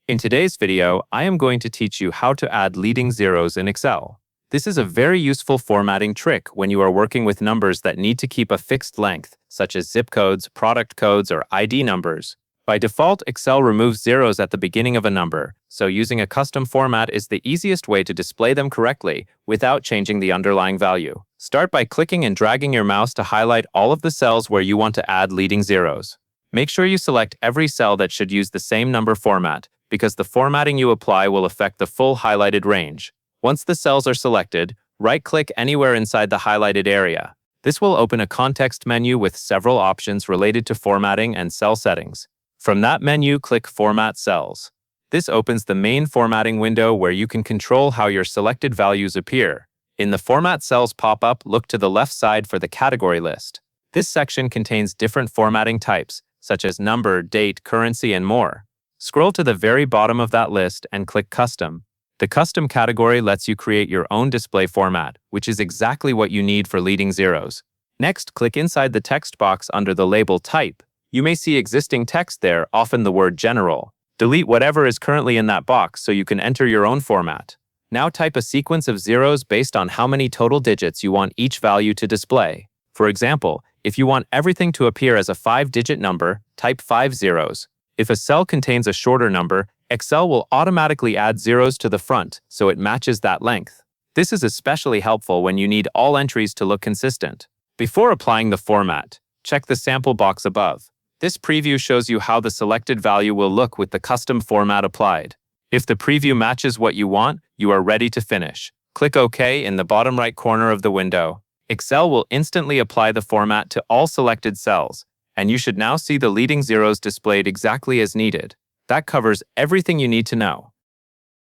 In today's video, I am going to teach you how to add leading zeros in Excel. This is a very useful formatting trick when you are working with numbers that need to keep a fixed length, such as zip codes, product codes, or ID numbers. By default, Excel removes zeros at the beginning of a number, so using a custom format is the easiest way to display them correctly without changing the underlying value. Start by clicking and dragging your mouse to highlight all of the cells where you want to add leading zeros. Make sure you select every cell that should use the same number format, because the formatting you apply will affect the full highlighted range. Once the cells are selected, right-click anywhere inside the highlighted area. This will open a context menu with several options related to formatting and cell settings. From that menu, click Format Cells. This opens the main formatting window where you can control how your selected values appear. In the Format Cells pop-up, look to the left side for the category list. This section contains different formatting types, such as number, date, currency, and more. Scroll to the very bottom of that list and click Custom. The Custom category lets you create your own display format, which is exactly what you need for leading zeros. Next, click inside the text box under the label Type. You may see existing text there, often the word General. Delete whatever is currently in that box so you can enter your own format. Now type a sequence of zeros based on how many total digits you want each value to display. For example, if you want everything to appear as a 5-digit number, type 5 zeros. If a cell contains a shorter number, Excel will automatically add zeros to the front so it matches that length. This is especially helpful when you need all entries to look consistent. Before applying the format, check the sample box above. This preview shows you how the selected value will look with the custom format applied. If the preview matches what you want, you are ready to finish. Click OK in the bottom right corner of the window. Excel will instantly apply the format to all selected cells, and you should now see the leading zeros displayed exactly as needed. That covers everything you need to know.